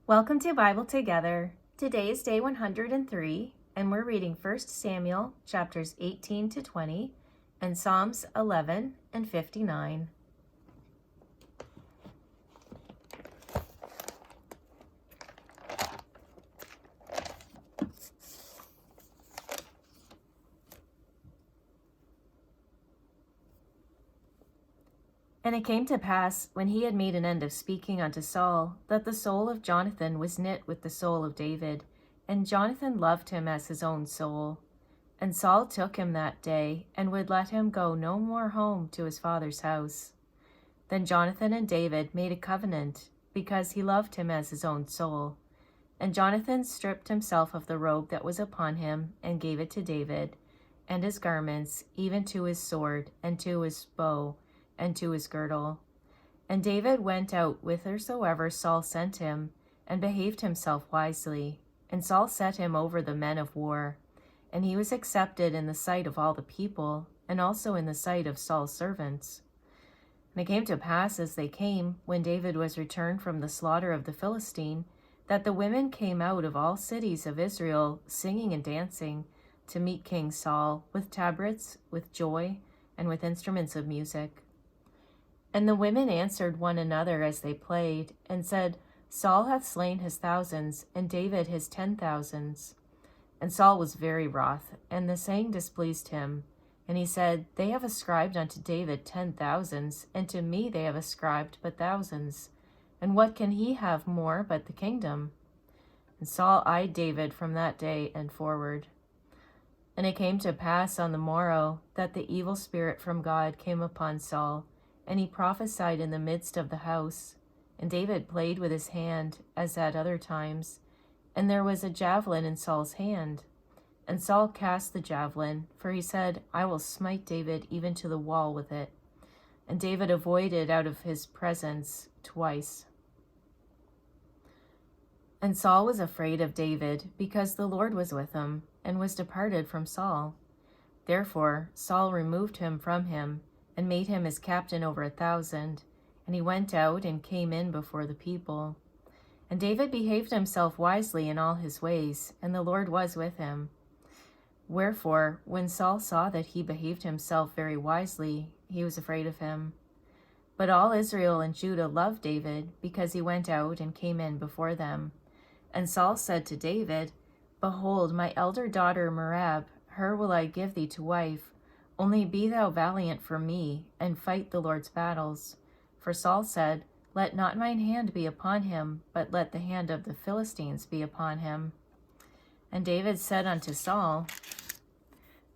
Welcome to Bible Together. Today is day 103, and we're reading 1 Samuel chapters 18 to 20 and Psalms 11 and 59. And it came to pass, when he had made an end of speaking unto Saul, that the soul of Jonathan was knit with the soul of David, and Jonathan loved him as his own soul. And Saul took him that day, and would let him go no more home to his father's house. Then Jonathan and David made a covenant, because he loved him as his own soul. And Jonathan stripped himself of the robe that was upon him, and gave it to David, and his garments, even to his sword, and to his bow, and to his girdle. And David went out whithersoever Saul sent him, and behaved himself wisely. And Saul set him over the men of war. And he was accepted in the sight of all the people, and also in the sight of Saul's servants. And it came to pass, as they came, when David was returned from the slaughter of the Philistine, that the women came out of all cities of Israel, singing and dancing, to meet King Saul, with tabrets, with joy, and with instruments of music. And the women answered one another as they played, and said, Saul hath slain his thousands, and David his 10,000s. And Saul was very wroth, and the saying displeased him. And he said, They have ascribed unto David 10,000s, and to me they have ascribed but thousands. And what can he have more but the kingdom? And Saul eyed David from that day and forward. And it came to pass on the morrow that the evil spirit from God came upon Saul, and he prophesied in the midst of the house. And David played with his hand, as at other times. And there was a javelin in Saul's hand. And Saul cast the javelin, for he said, I will smite David even to the wall with it. And David avoided out of his presence twice. And Saul was afraid of David, because the Lord was with him, and was departed from Saul. Therefore Saul removed him from him, and made him his captain over 1,000. And he went out and came in before the people. And David behaved himself wisely in all his ways, and the Lord was with him. Wherefore, when Saul saw that he behaved himself very wisely, he was afraid of him. But all Israel and Judah loved David, because he went out and came in before them. And Saul said to David, Behold, my elder daughter Merab, her will I give thee to wife. Only be thou valiant for me, and fight the Lord's battles. For Saul said, Let not mine hand be upon him, but let the hand of the Philistines be upon him. And David said unto Saul,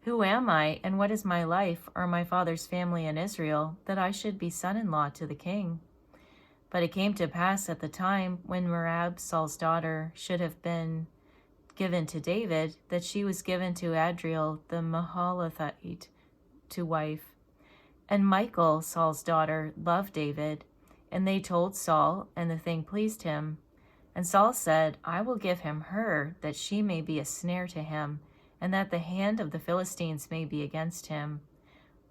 Who am I, and what is my life, or my father's family in Israel, that I should be son-in-law to the king? But it came to pass at the time when Merab, Saul's daughter, should have been given to David, that she was given to Adriel the Mahalathite to wife. And Michal, Saul's daughter, loved David, and they told Saul, and the thing pleased him. And Saul said, I will give him her, that she may be a snare to him, and that the hand of the Philistines may be against him.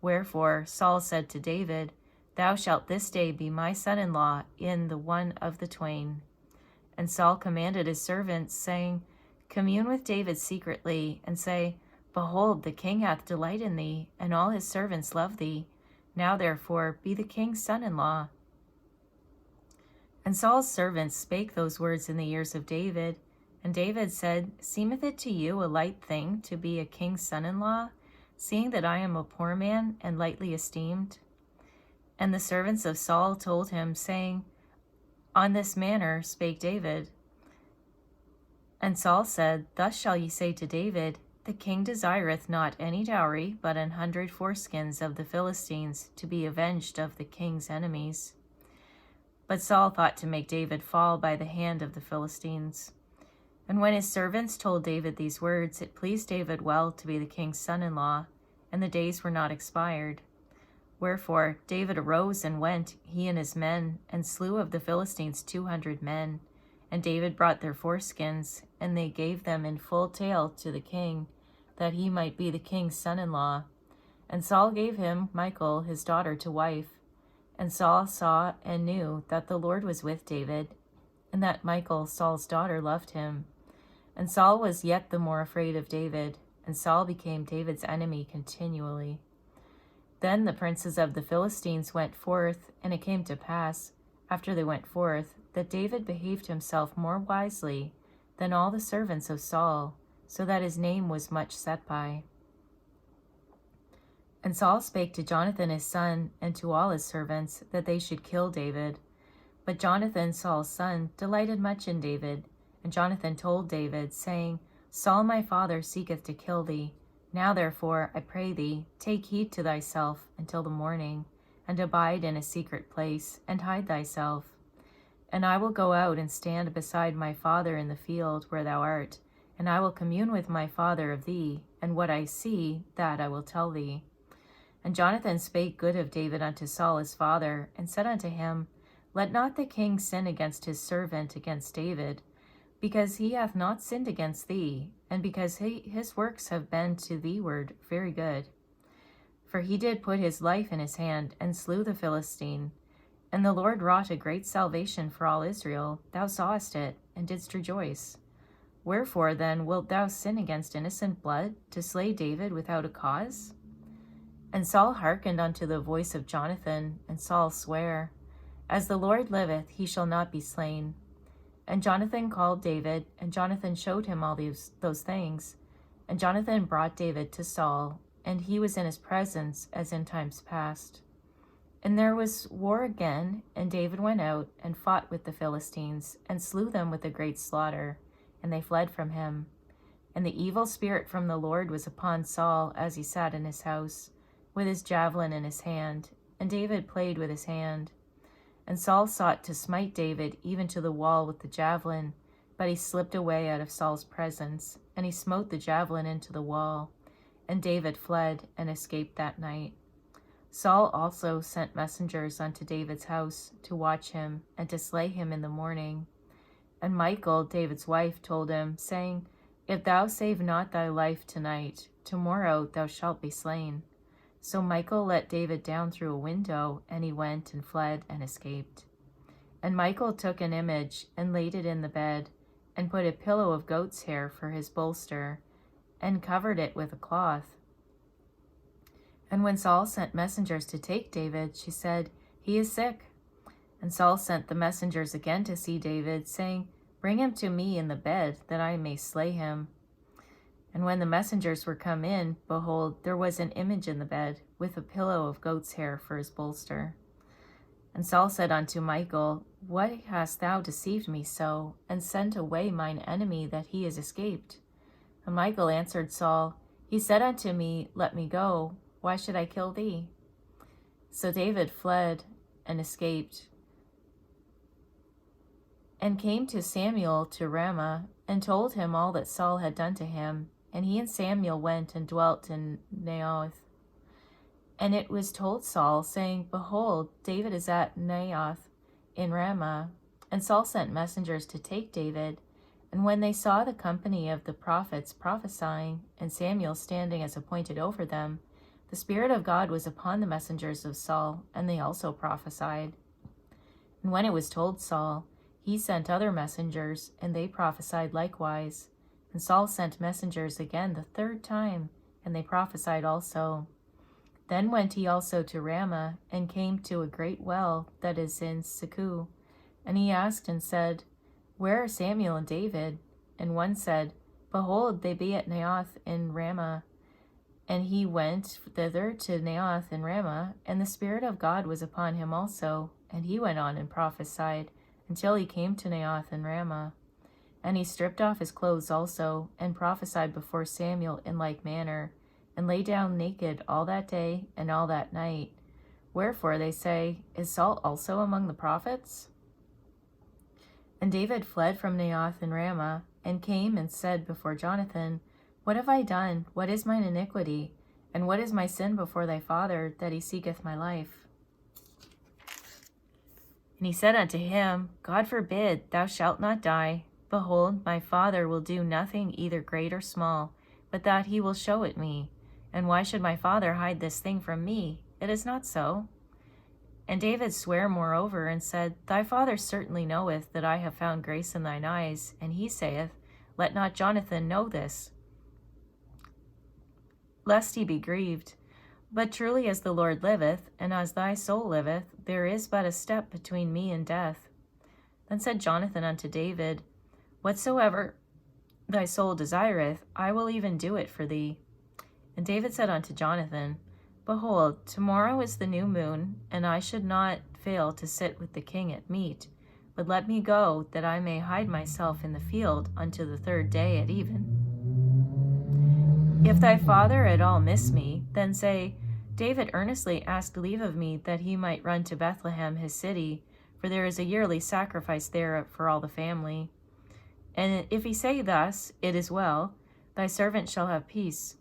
Wherefore Saul said to David, Thou shalt this day be my son-in-law in the one of the twain. And Saul commanded his servants, saying, Commune with David secretly, and say, Behold, the king hath delight in thee, and all his servants love thee. Now therefore be the king's son-in-law. And Saul's servants spake those words in the ears of David. And David said, Seemeth it to you a light thing to be a king's son-in-law, seeing that I am a poor man and lightly esteemed? And the servants of Saul told him, saying, On this manner spake David. And Saul said, Thus shall ye say to David, The king desireth not any dowry, but 100 foreskins of the Philistines, to be avenged of the king's enemies. But Saul thought to make David fall by the hand of the Philistines. And when his servants told David these words, it pleased David well to be the king's son-in-law, and the days were not expired. Wherefore David arose and went, he and his men, and slew of the Philistines 200 men. And David brought their foreskins, and they gave them in full tale to the king, that he might be the king's son-in-law. And Saul gave him Michal his daughter to wife. And Saul saw and knew that the Lord was with David, and that Michal, Saul's daughter, loved him. And Saul was yet the more afraid of David, and Saul became David's enemy continually. Then the princes of the Philistines went forth, and it came to pass, after they went forth, that David behaved himself more wisely than all the servants of Saul, so that his name was much set by. And Saul spake to Jonathan his son, and to all his servants, that they should kill David. But Jonathan, Saul's son, delighted much in David. And Jonathan told David, saying, Saul my father seeketh to kill thee. Now therefore, I pray thee, take heed to thyself until the morning, and abide in a secret place, and hide thyself. And I will go out and stand beside my father in the field where thou art, and I will commune with my father of thee, and what I see, that I will tell thee. And Jonathan spake good of David unto Saul his father, and said unto him, Let not the king sin against his servant, against David, because he hath not sinned against thee, and because his works have been to theeward very good. For he did put his life in his hand, and slew the Philistine. And the Lord wrought a great salvation for all Israel. Thou sawest it, and didst rejoice. Wherefore then wilt thou sin against innocent blood, to slay David without a cause? And Saul hearkened unto the voice of Jonathan, and Saul sware, As the Lord liveth, he shall not be slain. And Jonathan called David, and Jonathan showed him all those things. And Jonathan brought David to Saul, and he was in his presence as in times past. And there was war again, and David went out and fought with the Philistines, and slew them with a great slaughter, and they fled from him. And the evil spirit from the Lord was upon Saul as he sat in his house, with his javelin in his hand, and David played with his hand. And Saul sought to smite David even to the wall with the javelin, but he slipped away out of Saul's presence, and he smote the javelin into the wall. And David fled and escaped that night. Saul also sent messengers unto David's house to watch him, and to slay him in the morning. And Michal, David's wife, told him, saying, If thou save not thy life tonight, tomorrow thou shalt be slain. So Michal let David down through a window, and he went and fled and escaped. And Michal took an image, and laid it in the bed, and put a pillow of goat's hair for his bolster, and covered it with a cloth. And when Saul sent messengers to take David, she said, He is sick. And Saul sent the messengers again to see David, saying, Bring him to me in the bed, that I may slay him. And when the messengers were come in, behold, there was an image in the bed, with a pillow of goat's hair for his bolster. And Saul said unto Michal, What hast thou deceived me so, and sent away mine enemy, that he is escaped? And Michal answered Saul, He said unto me, Let me go. Why should I kill thee? So David fled and escaped, and came to Samuel to Ramah, and told him all that Saul had done to him. And he and Samuel went and dwelt in Naioth. And it was told Saul, saying, Behold, David is at Naioth in Ramah. And Saul sent messengers to take David. And when they saw the company of the prophets prophesying, and Samuel standing as appointed over them, the Spirit of God was upon the messengers of Saul, and they also prophesied. And when it was told Saul, he sent other messengers, and they prophesied likewise. And Saul sent messengers again the third time, and they prophesied also. Then went he also to Ramah, and came to a great well that is in Secu. And he asked and said, Where are Samuel and David? And one said, Behold, they be at Naioth in Ramah. And he went thither to Naioth in Ramah, and the Spirit of God was upon him also. And he went on and prophesied, until he came to Naioth in Ramah. And he stripped off his clothes also, and prophesied before Samuel in like manner, and lay down naked all that day and all that night. Wherefore they say, Is Saul also among the prophets? And David fled from Naioth in Ramah, and came and said before Jonathan, What have I done? What is mine iniquity? And what is my sin before thy father, that he seeketh my life? And he said unto him, God forbid, thou shalt not die. Behold, my father will do nothing either great or small, but that he will show it me. And why should my father hide this thing from me? It is not so. And David sware moreover, and said, Thy father certainly knoweth that I have found grace in thine eyes, and he saith, Let not Jonathan know this, lest he be grieved. But truly as the Lord liveth, and as thy soul liveth, there is but a step between me and death. Then said Jonathan unto David, Whatsoever thy soul desireth, I will even do it for thee. And David said unto Jonathan, Behold, tomorrow is the new moon, and I should not fail to sit with the king at meat. But let me go, that I may hide myself in the field unto the third day at even. If thy father at all miss me, then say, David earnestly asked leave of me that he might run to Bethlehem his city, for there is a yearly sacrifice there for all the family. And if he say thus, It is well, thy servant shall have peace.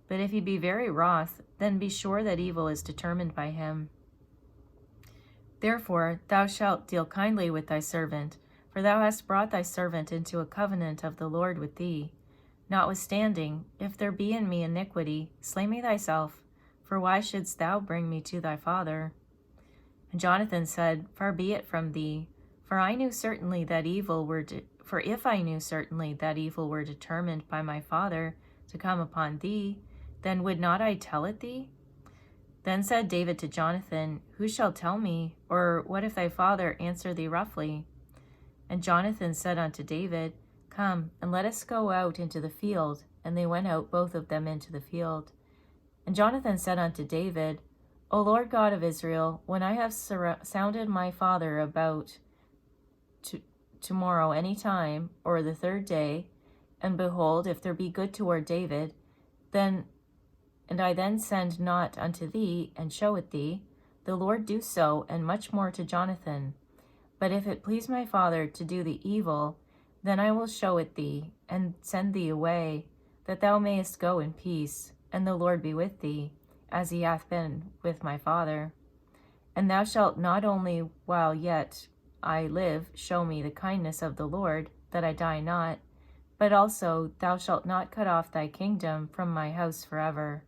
But if he be very wroth, then be sure that evil is determined by him. Therefore thou shalt deal kindly with thy servant, for thou hast brought thy servant into a covenant of the Lord with thee. Notwithstanding, if there be in me iniquity, slay me thyself, for why shouldst thou bring me to thy father? And Jonathan said, Far be it from thee, for if I knew certainly that evil were determined by my father to come upon thee, then would not I tell it thee? Then said David to Jonathan, Who shall tell me? Or what if thy father answer thee roughly? And Jonathan said unto David, Come, and let us go out into the field. And they went out both of them into the field. And Jonathan said unto David, O Lord God of Israel, when I have sounded my father about tomorrow any time, or the third day, and behold, if there be good toward David, and I then send not unto thee, and show it thee, the Lord do so, and much more to Jonathan. But if it please my father to do the evil, then I will show it thee, and send thee away, that thou mayest go in peace, and the Lord be with thee, as he hath been with my father. And thou shalt not only while yet I live show me the kindness of the Lord, that I die not, but also thou shalt not cut off thy kingdom from my house forever.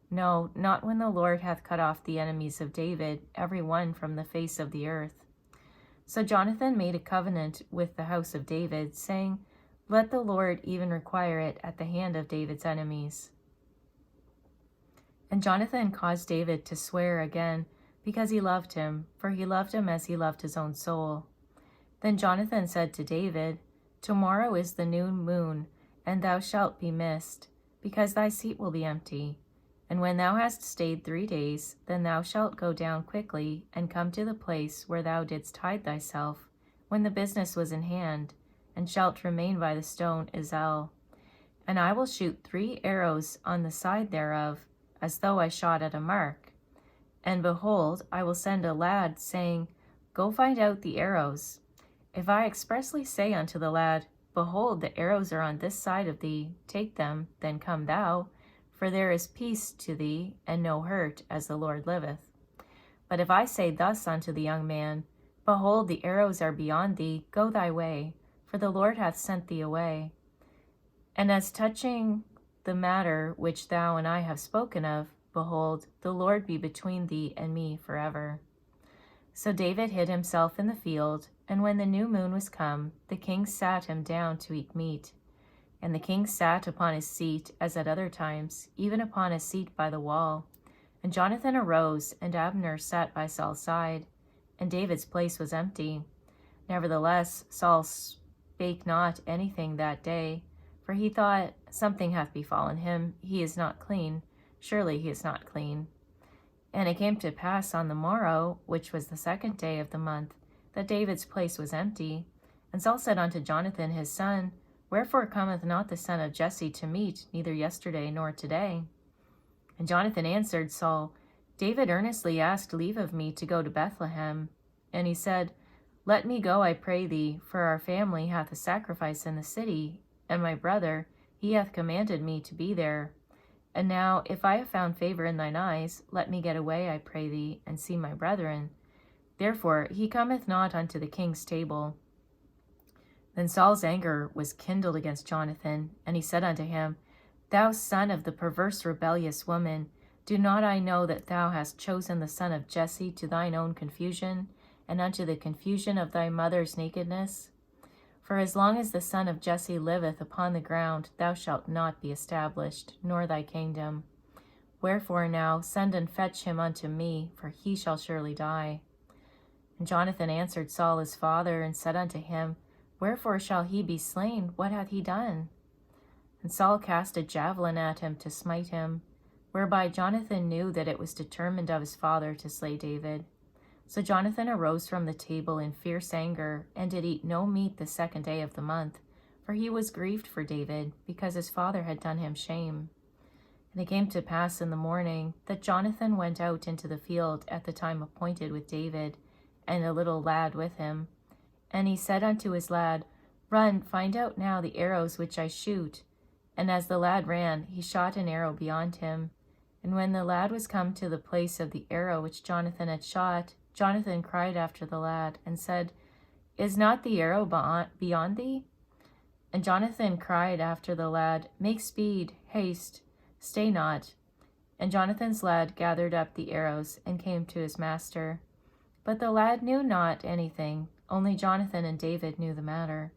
No, not when the Lord hath cut off the enemies of David, every one from the face of the earth. So Jonathan made a covenant with the house of David, saying, Let the Lord even require it at the hand of David's enemies. And Jonathan caused David to swear again, because he loved him, for he loved him as he loved his own soul. Then Jonathan said to David, Tomorrow is the new moon, and thou shalt be missed, because thy seat will be empty. And when thou hast stayed 3 days, then thou shalt go down quickly, and come to the place where thou didst hide thyself, when the business was in hand, and shalt remain by the stone Ezel. And I will shoot 3 arrows on the side thereof, as though I shot at a mark. And behold, I will send a lad, saying, Go find out the arrows. If I expressly say unto the lad, Behold, the arrows are on this side of thee, take them, then come thou, for there is peace to thee, and no hurt, as the Lord liveth. But if I say thus unto the young man, Behold, the arrows are beyond thee, go thy way, for the Lord hath sent thee away. And as touching the matter which thou and I have spoken of, behold, the Lord be between thee and me forever. So David hid himself in the field, and when the new moon was come, the king sat him down to eat meat. And the king sat upon his seat, as at other times, even upon a seat by the wall. And Jonathan arose, and Abner sat by Saul's side, and David's place was empty. Nevertheless, Saul spake not anything that day, for he thought, Something hath befallen him, he is not clean, surely he is not clean. And it came to pass on the morrow, which was the 2nd day of the month, that David's place was empty. And Saul said unto Jonathan his son, Wherefore cometh not the son of Jesse to meat, neither yesterday nor today? And Jonathan answered Saul, David earnestly asked leave of me to go to Bethlehem. And he said, Let me go, I pray thee, for our family hath a sacrifice in the city, and my brother, he hath commanded me to be there. And now, if I have found favor in thine eyes, let me get away, I pray thee, and see my brethren. Therefore he cometh not unto the king's table. Then Saul's anger was kindled against Jonathan, and he said unto him, Thou son of the perverse rebellious woman, Do not I know that thou hast chosen the son of Jesse to thine own confusion, and unto the confusion of thy mother's nakedness? For as long as the son of Jesse liveth upon the ground, thou shalt not be established, nor thy kingdom. Wherefore now send and fetch him unto me, for he shall surely die. And Jonathan answered Saul his father, and said unto him, Wherefore shall he be slain? What hath he done? And Saul cast a javelin at him to smite him, whereby Jonathan knew that it was determined of his father to slay David. So Jonathan arose from the table in fierce anger, and did eat no meat the 2nd day of the month, for he was grieved for David, because his father had done him shame. And it came to pass in the morning that Jonathan went out into the field at the time appointed with David, and a little lad with him. And he said unto his lad, Run, find out now the arrows which I shoot. And as the lad ran, he shot an arrow beyond him. And when the lad was come to the place of the arrow which Jonathan had shot, Jonathan cried after the lad, and said, Is not the arrow beyond thee? And Jonathan cried after the lad, Make speed, haste, stay not. And Jonathan's lad gathered up the arrows, and came to his master. But the lad knew not anything, only Jonathan and David knew the matter.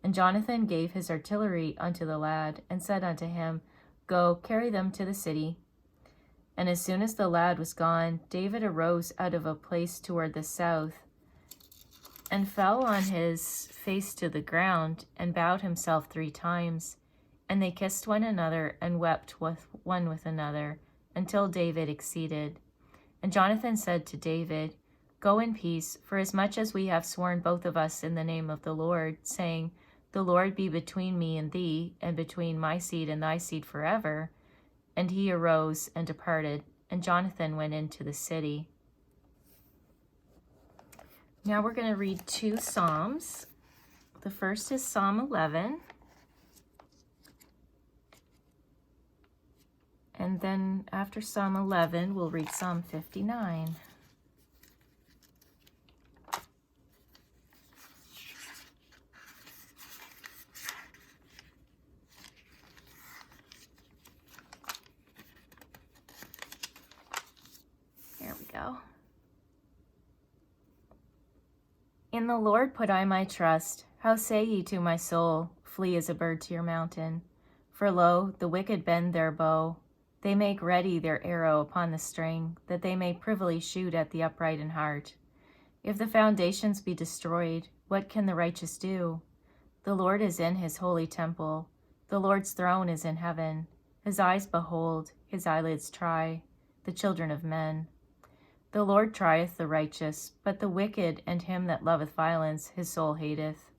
And Jonathan gave his artillery unto the lad, and said unto him, Go, carry them to the city. And as soon as the lad was gone, David arose out of a place toward the south, and fell on his face to the ground, and bowed himself 3 times. And they kissed one another, and wept one with another, until David exceeded. And Jonathan said to David, Go in peace, for as much as we have sworn both of us in the name of the Lord, saying, The Lord be between me and thee, and between my seed and thy seed forever. And he arose and departed, and Jonathan went into the city. Now we're going to read 2 Psalms. The first is Psalm 11. And then after Psalm 11, we'll read Psalm 59. There we go. In the Lord put I my trust. How say ye to my soul, Flee as a bird to your mountain? For lo, the wicked bend their bow. They make ready their arrow upon the string, that they may privily shoot at the upright in heart. If the foundations be destroyed, what can the righteous do? The Lord is in his holy temple. The Lord's throne is in heaven. His eyes behold, his eyelids try, the children of men. The Lord trieth the righteous, but the wicked and him that loveth violence his soul hateth.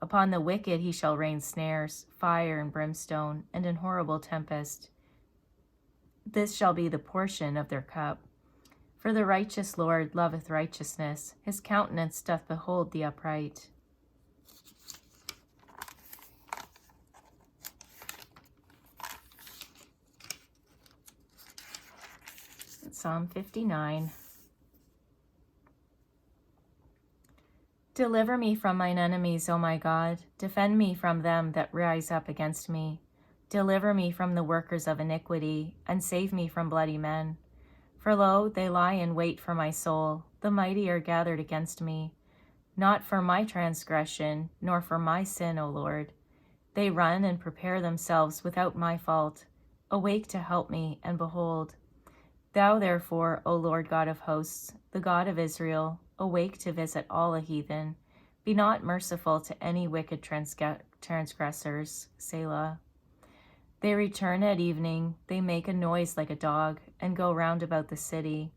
Upon the wicked he shall rain snares, fire and brimstone, and an horrible tempest. This shall be the portion of their cup. For the righteous Lord loveth righteousness, his countenance doth behold the upright. Psalm 59. Deliver me from mine enemies, O my God. Defend me from them that rise up against me. Deliver me from the workers of iniquity, and save me from bloody men. For lo, they lie in wait for my soul. The mighty are gathered against me. Not for my transgression, nor for my sin, O Lord. They run and prepare themselves without my fault. Awake to help me, and behold. Thou therefore, O Lord God of hosts, the God of Israel, awake to visit all the heathen. Be not merciful to any wicked transgressors. Selah. They return at evening, they make a noise like a dog, and go round about the city.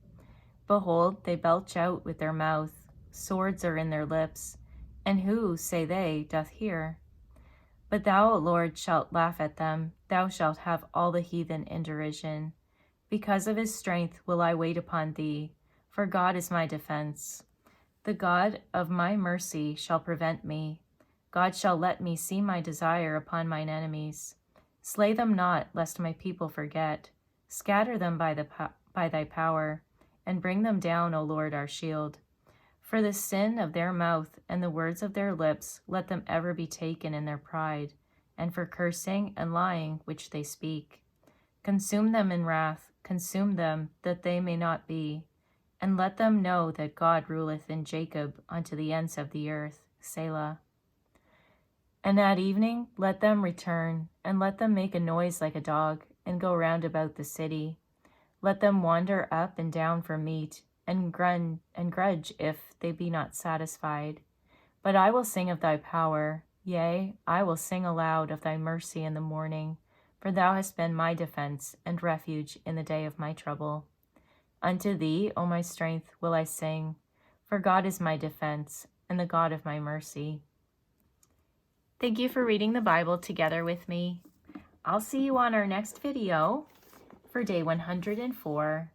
Behold, they belch out with their mouth, swords are in their lips, and who, say they, doth hear? But thou, O Lord, shalt laugh at them, thou shalt have all the heathen in derision. Because of his strength will I wait upon thee, for God is my defense. The God of my mercy shall prevent me. God shall let me see my desire upon mine enemies. Slay them not, lest my people forget. Scatter them by thy power, and bring them down, O Lord, our shield. For the sin of their mouth and the words of their lips, let them ever be taken in their pride, and for cursing and lying which they speak. Consume them in wrath, consume them, that they may not be. And let them know that God ruleth in Jacob unto the ends of the earth. Selah. And at evening let them return, and let them make a noise like a dog, and go round about the city. Let them wander up and down for meat, and grudge if they be not satisfied. But I will sing of thy power, yea, I will sing aloud of thy mercy in the morning, for thou hast been my defense and refuge in the day of my trouble. Unto thee, O my strength, will I sing, for God is my defense and the God of my mercy. Thank you for reading the Bible together with me. I'll see you on our next video for day 104.